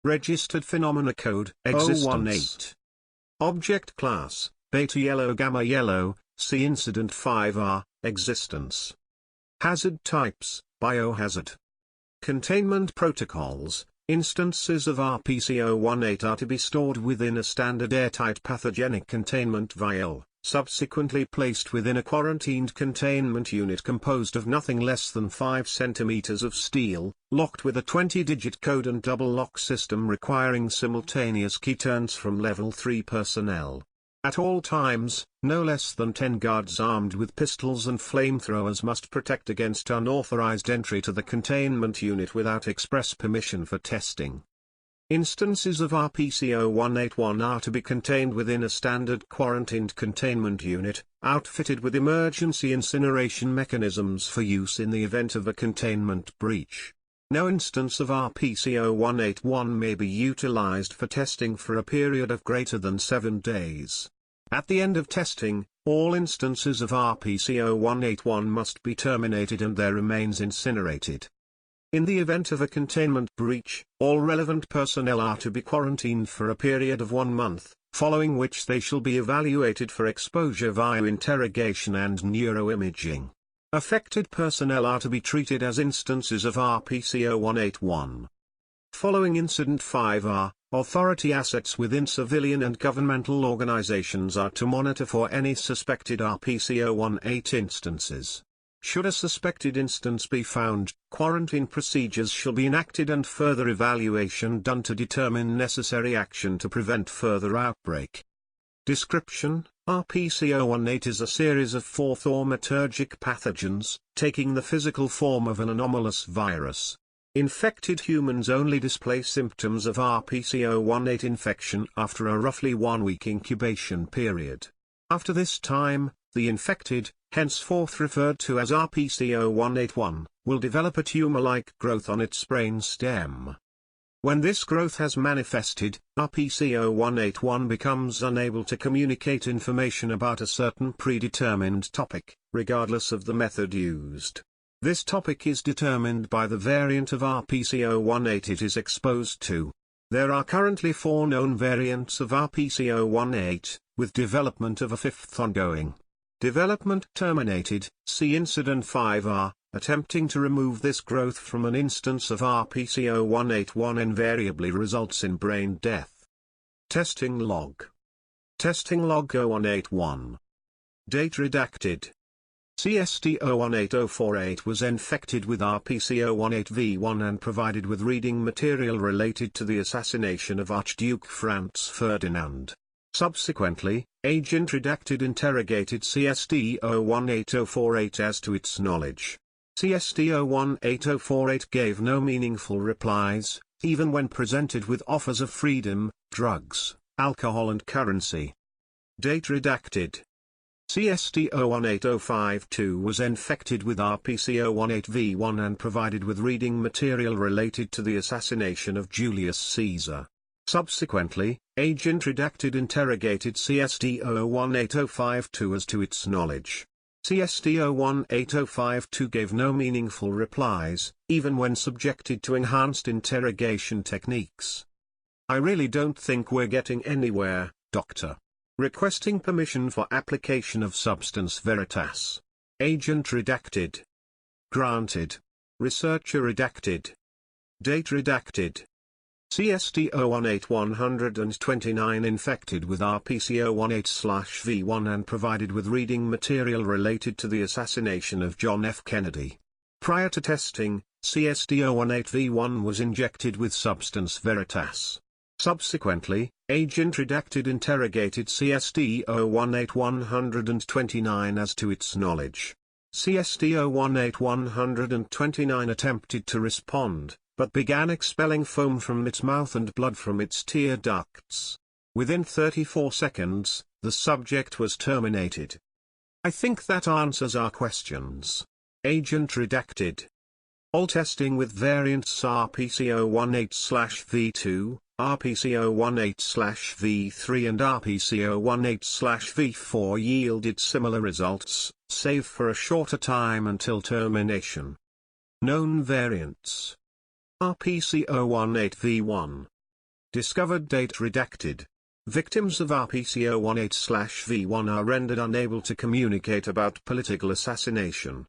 Registered phenomena code existence. Object class, beta yellow gamma yellow, see incident 5R, existence. Hazard types, biohazard. Containment protocols. Instances of RPC-018 are to be stored within a standard airtight pathogenic containment vial, subsequently placed within a quarantined containment unit composed of nothing less than 5 cm of steel, locked with a 20-digit code and double lock system requiring simultaneous key turns from level 3 personnel. At all times, no less than 10 guards armed with pistols and flamethrowers must protect against unauthorized entry to the containment unit without express permission for testing. Instances of RPC-018 are to be contained within a standard quarantined containment unit, outfitted with emergency incineration mechanisms for use in the event of a containment breach. No instance of RPC-018 may be utilized for testing for a period of greater than 7 days. At the end of testing, all instances of RPC-018 must be terminated and their remains incinerated. In the event of a containment breach, all relevant personnel are to be quarantined for a period of 1 month, following which they shall be evaluated for exposure via interrogation and neuroimaging. Affected personnel are to be treated as instances of RPC-018. Following Incident 5R, authority assets within civilian and governmental organizations are to monitor for any suspected RPC-018 instances. Should a suspected instance be found, quarantine procedures shall be enacted and further evaluation done to determine necessary action to prevent further outbreak. Description: RPC-018 is a series of 4 thaumaturgic pathogens, taking the physical form of an anomalous virus. Infected humans only display symptoms of RPC-018 infection after a roughly 1-week incubation period. After this time, the infected, henceforth referred to as RPC-018, will develop a tumor-like growth on its brain stem. When this growth has manifested, RPC-018 becomes unable to communicate information about a certain predetermined topic, regardless of the method used. This topic is determined by the variant of RPC-018 it is exposed to. There are currently 4 known variants of RPC-018, with development of a 5th ongoing. Development terminated, see Incident 5R. Attempting to remove this growth from an instance of RPC-018 invariably results in brain death. Testing log. Testing log 0181. Date redacted. CST-018048 was infected with RPC-018v1 and provided with reading material related to the assassination of Archduke Franz Ferdinand. Subsequently, Agent Redacted interrogated CST-018048 as to its knowledge. CST-018048 gave no meaningful replies, even when presented with offers of freedom, drugs, alcohol and currency. Date redacted. CST-018052 was infected with RPC-018v1 and provided with reading material related to the assassination of Julius Caesar. Subsequently, Agent Redacted interrogated CST-018052 as to its knowledge. CST-018052 gave no meaningful replies, even when subjected to enhanced interrogation techniques. I really don't think we're getting anywhere, Doctor. Requesting permission for application of substance veritas. Agent Redacted. Granted. Researcher Redacted. Date redacted. CST-018129 infected with RPC-018/V1 and provided with reading material related to the assassination of John F. Kennedy. Prior to testing, CST-018v1 was injected with substance veritas. Subsequently, Agent Redacted interrogated CST-018129 as to its knowledge. CST-018129 attempted to respond, but began expelling foam from its mouth and blood from its tear ducts. Within 34 seconds, the subject was terminated. I think that answers our questions. Agent Redacted. All testing with variants RPC-018/V2, RPC-018/V3 and RPC-018/V4 yielded similar results, save for a shorter time until termination. Known variants: RPC-018v1, Discovered date redacted. Victims of RPC-018/V1 are rendered unable to communicate about political assassination.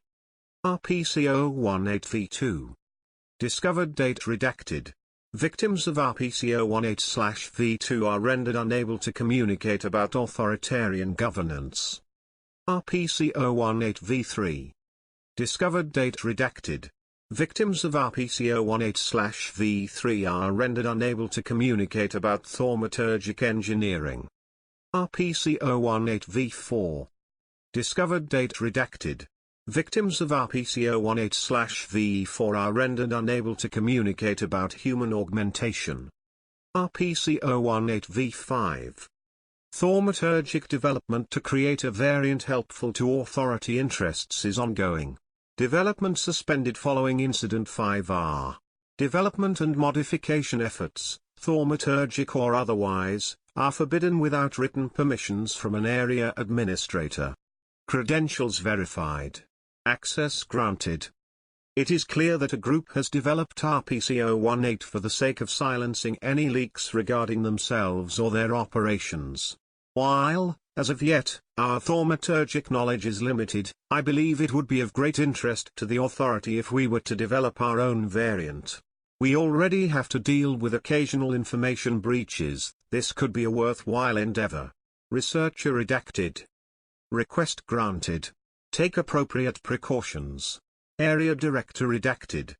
RPC-018-V2. Discovered date redacted. Victims of RPC-018/V2 are rendered unable to communicate about authoritarian governance. RPC-018-V3. Discovered date redacted. Victims of RPC-018/V3 are rendered unable to communicate about thaumaturgic engineering. RPC-018-V4. Discovered date redacted. Victims of RPC-018/V4 are rendered unable to communicate about human augmentation. RPC-018-V5. Thaumaturgic development to create a variant helpful to authority interests is ongoing. Development suspended following Incident 5R. Development and modification efforts, thaumaturgic or otherwise, are forbidden without written permissions from an area administrator. Credentials verified. Access granted. It is clear that a group has developed RPC-018 for the sake of silencing any leaks regarding themselves or their operations. While, as of yet, our thaumaturgic knowledge is limited, I believe it would be of great interest to the authority if we were to develop our own variant. We already have to deal with occasional information breaches. This could be a worthwhile endeavor. Researcher redacted. Request granted. Take appropriate precautions. Area Director redacted.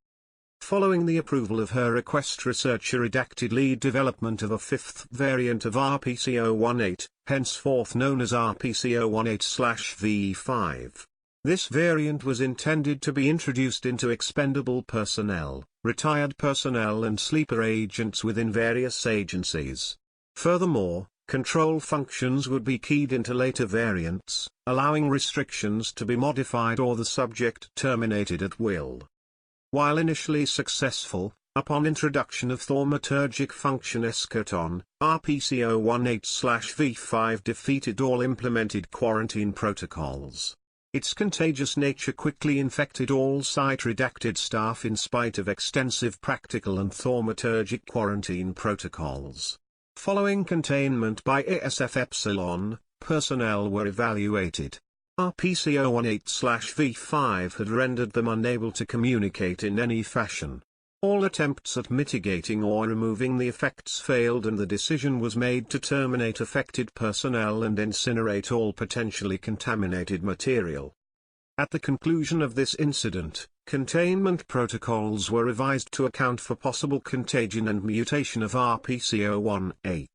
Following the approval of her request, researcher redacted lead development of a fifth variant of RPC-018, henceforth known as RPC-018/V5. This variant was intended to be introduced into expendable personnel, retired personnel and sleeper agents within various agencies. Furthermore, control functions would be keyed into later variants, allowing restrictions to be modified or the subject terminated at will. While initially successful, upon introduction of thaumaturgic function eschaton, RPC-018/V5 defeated all implemented quarantine protocols. Its contagious nature quickly infected all site-redacted staff in spite of extensive practical and thaumaturgic quarantine protocols. Following containment by ASF Epsilon, personnel were evaluated. RPC-018/V5 had rendered them unable to communicate in any fashion. All attempts at mitigating or removing the effects failed, and the decision was made to terminate affected personnel and incinerate all potentially contaminated material. At the conclusion of this incident, containment protocols were revised to account for possible contagion and mutation of RPC-018.